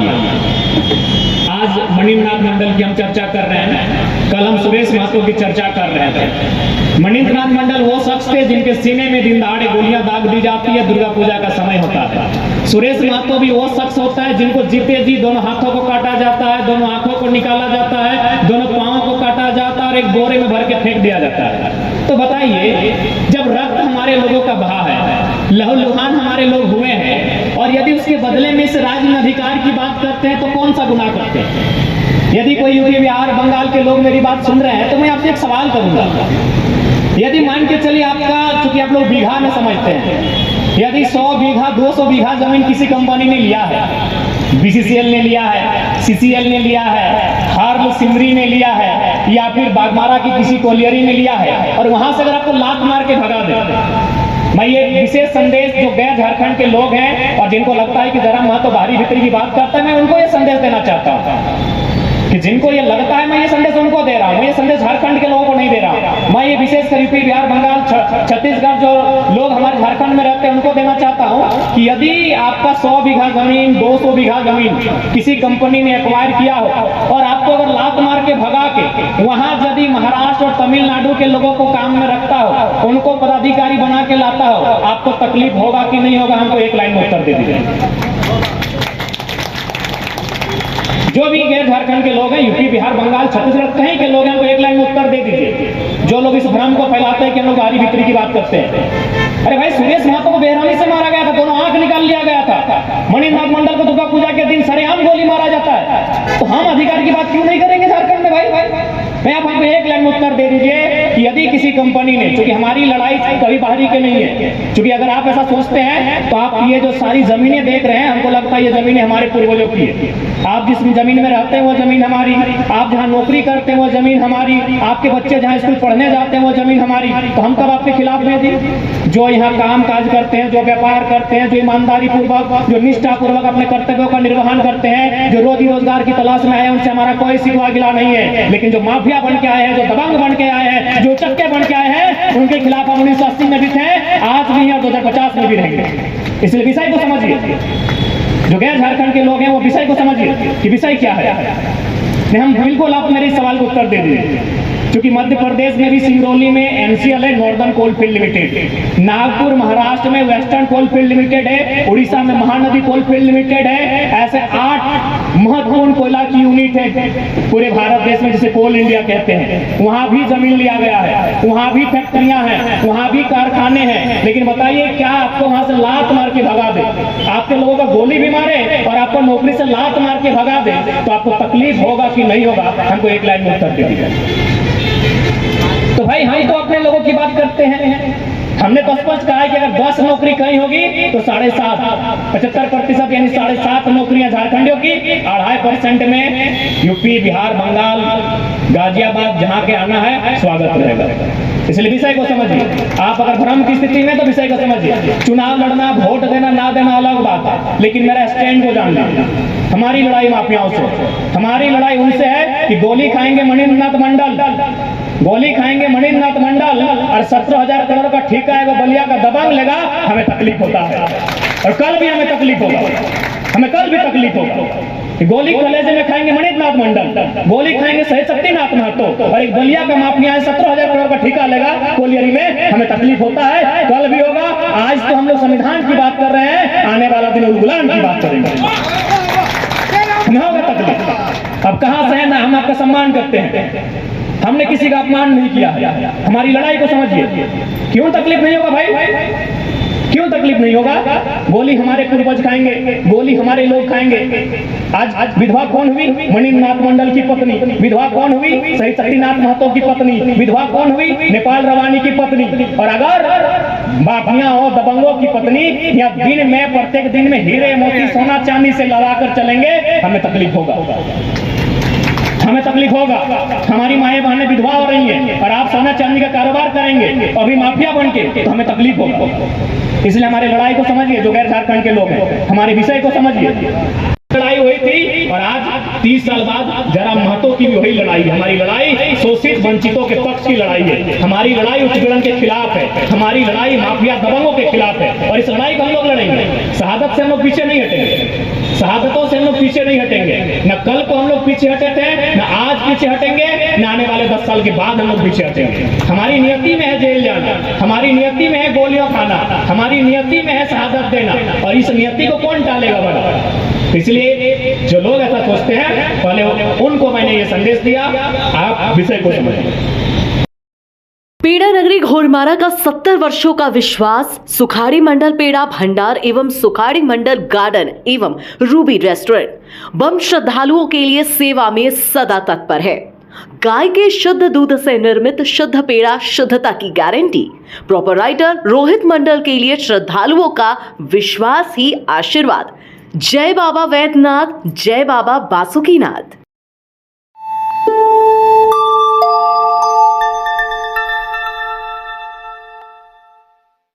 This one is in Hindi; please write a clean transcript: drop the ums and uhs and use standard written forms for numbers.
बताइए। आज मणिन्द्रनाथ मंडल की हम चर्चा कर रहे हैं, कल हम सुरेश महतो की चर्चा कर रहे थे। मणिन्द्रनाथ मंडल वो शख्स थे जिनके सीने में दिन दहाड़े गोलियां दाग दी जाती है, दुर्गा पूजा का समय होता है। सुरेश महतो भी वो शख्स होता है जिनको जीते जी दोनों हाथों को काटा जाता है, दोनों आंखों को निकाला जाता है, दोनों पांवों को काटा जाता है और एक बोरे में भर के फेंक दिया जाता है। तो बताइए, जब रक्त हमारे लोगों का बहा है, लहू लुहान हमारे लोग हुए हैं, और यदि उसके बदले में इस राज्य में अधिकार की बात करते हैं तो कौन सा गुनाह करते हैं? यदि कोई यूपी बिहार बंगाल के लोग मेरी बात सुन रहे हैं तो मैं आपसे एक सवाल करूंगा। यदि मान के चलिए आपका, चूंकि आप लोग बीघा में समझते हैं, यदि 100 बीघा 200 बीघा जमीन किसी कंपनी ने लिया है, बीसीसीएल ने लिया है, सीसीएल ने लिया है, हार्ल सिमरी ने लिया है, या फिर बागमारा की किसी कोलियरी ने लिया है, और वहां से अगर आपको लात मार के भगा दे, मैं ये विशेष संदेश जो गैर झारखंड के लोग हैं और जिनको लगता है कि जरा महतो भारी भीतरी की बात करता है, मैं उनको ये संदेश देना चाहता हूँ कि जिनको ये लगता है मैं ये संदेश उनको दे रहा हूँ, मैं ये संदेश झारखंड के लोगों को नहीं दे रहा। मैं ये विशेष यूपी बिहार बंगाल छत्तीसगढ़ जो लोग हमारे झारखंड में रहते हैं उनको देना चाहता हूँ कि यदि आपका 100 बीघा जमीन 200 बीघा जमीन किसी कंपनी ने एक्वायर किया हो और आपको अगर लात मार के भगा के वहां यदि महाराष्ट्र और तमिलनाडु के लोगों को काम में रखता हो, उनको पदाधिकारी बना के लाता हो, आपको तकलीफ होगा कि नहीं होगा? हमको एक लाइन में उत्तर दे दीजिए। जो भी गैर झारखंड के लोग हैं, यूपी बिहार बंगाल छत्तीसगढ़ कहीं के लोग हैं, उनको एक लाइन में उत्तर दे दीजिए। जो लोग इस भ्रम को फैलाते हैं कि हम लोग भारी भीतरी की बात करते हैं। अरे भाई, सुरेश महतो को बेरहमी से मारा गया था, दोनों आंख निकाल लिया गया था। मणिन्द्रनाथ मंडल को दुर्गा पूजा के दिन सरेआम गोली मारा जाता है, तो हम अधिकार की बात क्यों नहीं करेंगे झारखंड में? भाई मैं आप हमको एक लाइन में उत्तर दे दीजिए कि यदि किसी कंपनी ने, क्योंकि हमारी लड़ाई कभी बाहरी के नहीं है, क्योंकि अगर आप ऐसा सोचते हैं तो आप ये जो सारी जमीनें देख रहे हैं, हमको लगता है ये जमीनें हमारे पूर्वजों की है। आप जिस जमीन में रहते हैं वो जमीन हमारी, आप जहाँ नौकरी करते हैं वो जमीन हमारी, आपके बच्चे जहाँ स्कूल पढ़ने जाते हैं वो जमीन हमारी। तो हम कब आपके खिलाफ में जी? जो यहाँ काम काज करते हैं, जो व्यापार करते हैं, जो ईमानदारी पूर्वक, जो निष्ठा पूर्वक अपने कर्तव्यों का निर्वहन करते हैं, जो रोजी रोजगार की तलाश में आए हैं, उनसे हमारा कोई सिवा गिला नहीं है। लेकिन जो माफिया बन के आए हैं, जो दबंग बन के आए हैं, जो चक्के बन के आए हैं, उनके खिलाफ हम 1980 में भी थे, आज भी हैं, 2050 में भी रहेंगे। इसलिए विषय को समझिए। जो गैर झारखंड के लोग हैं वो विषय को समझिए कि विषय क्या है। हम बिल्कुल आप मेरे सवाल को उत्तर दे दीजिए। क्योंकि मध्य प्रदेश में भी सिंगरौली में एनसीएल है, northern coalfield limited, Nagpur Maharashtra में वेस्टर्न कोलफील्ड लिमिटेड है, उड़ीसा में महानदी कोलफील्ड लिमिटेड है। ऐसे 8 महत्वपूर्ण कोयला की यूनिट है पूरे भारत देश में, जिसे कोल इंडिया कहते हैं। वहां भी जमीन लिया गया है, वहां भी फैक्ट्रियां हैं, वहां भी कारखाने हैं। लेकिन बताइए, क्या आपको वहां से लात मार के भगा दे, आपके लोगों को गोली भी मारे और आपको नौकरी से लात मार के भगा दे, तो आपको तकलीफ होगा कि नहीं होगा? हमको एक लाइन में उत्तर दे दीजिए। तो भाई, हम तो अपने लोगों की बात करते हैं। हमने तो स्पष्ट कहा है कि अगर 10 नौकरी कहीं होगी तो 7.5 75% यानी 7.5 नौकरियां झारखंडियों की, 2.5% में यूपी बिहार बंगाल गाजियाबाद जहां के आना है स्वागत रहेगा। इसलिए विषय को समझिए। आप अगर भ्रम की स्थिति में तो विषय को समझिए। चुनाव लड़ना, वोट देना ना देना अलग बात है, लेकिन मेरा स्टैंड को जान लीजिए। हमारी लड़ाई माफियाओं से, हमारी लड़ाई उनसे है कि गोली खाएंगे मणिन्द्रनाथ मंडल, गोली खाएंगे मणिन्द्रनाथ मंडल, और 17,000 करोड़ का ठेका है वो बलिया का दबंग लेगा, हमें तकलीफ होता है। और कल भी हमें तकलीफ होगा, हमें कल भी तकलीफ होगा। गोली कलेजे में खाएंगे मणिन्द्रनाथ मंडल, गोली खाएंगे शहीद शक्तिनाथ महतो, और एक बलिया का माफिया है 17,000 करोड़ का ठेका लेगा कोलियरी में, हमें तकलीफ होता है। कल भी होगा। आज तो हम लोग संविधान की बात कर रहे हैं, आने वाला दिन गुलाम की बात करेंगे, हमें होगा तकलीफ। अब कहां से है ना, हम आपका सम्मान करते हैं, हमने किसी का अपमान नहीं किया है। हमारी लड़ाई को समझिए। क्यों तकलीफ नहीं होगा भाई? क्यों तकलीफ नहीं होगा? गोली हमारे पूर्वज खाएंगे, गोली हमारे लोग खाएंगे। आज विधवा कौन हुई? मणिन्द्रनाथ मंडल की पत्नी। विधवा कौन हुई? शहीद शक्तिनाथ महतो की पत्नी। विधवा कौन हुई? नेपाल रवानी की पत्नी। और अगर माफिया हो, दबंगों की पत्नी, या दिन में प्रत्येक दिन में हीरे मोती सोना चांदी से लड़ाकर चलेंगे, हमें तकलीफ होगा, हमें तकलीफ होगा। हमारी माएँ बहनें विधवा हो रही हैं और आप सोना चांदी का कारोबार करेंगे और अभी माफिया बन के, तो हमें तकलीफ होगा। इसलिए हमारी लड़ाई को समझिए। जो गैर झारखंड के लोग हैं, हमारे विषय को समझिए। लड़ाई हुई थी और आज 30 साल बाद जरा महतो की भी वही लड़ाई है। हमारी लड़ाई शोषित वंचितों के पक्ष की लड़ाई है, हमारी लड़ाई उत्पीड़न के खिलाफ है, हमारी लड़ाई माफिया दबंगों के खिलाफ है, और इस लड़ाई को हम लोग लड़ेंगे। शहादत से हम लोग पीछे नहीं हटेंगे, शहादतों से हम लोग पीछे नहीं हटेंगे। न कल को हम लोग पीछे हटे थे, न आज पीछे हटेंगे, न आने वाले 10 साल के बाद हम लोग पीछे हटेंगे। हमारी नियति में है जेल जाना, हमारी नियति में है गोलियां खाना, हमारी नियति में है शहादत देना, और इस नियति को कौन टालेगा बड़ा। इसलिए जो लोग ऐसा सोचते हैं, पहले उनको मैंने ये संदेश दिया, आप विषय को समझें। पेड़ा नगरी घोड़मारा का 70 वर्षों का विश्वास सुखाड़ी मंडल पेड़ा भंडार एवं सुखाड़ी मंडल गार्डन एवं रूबी रेस्टोरेंट बम श्रद्धालुओं के लिए सेवा में सदा तत्पर है। गाय के शुद्ध दूध से निर्मित शुद्ध पेड़ा शुद्धता की गारंटी। प्रोपराइटर रोहित मंडल के लिए श्रद्धालुओं का विश्वास ही आशीर्वाद। जय बाबा वैद्यनाथ, जय बाबा बासुकीनाथ।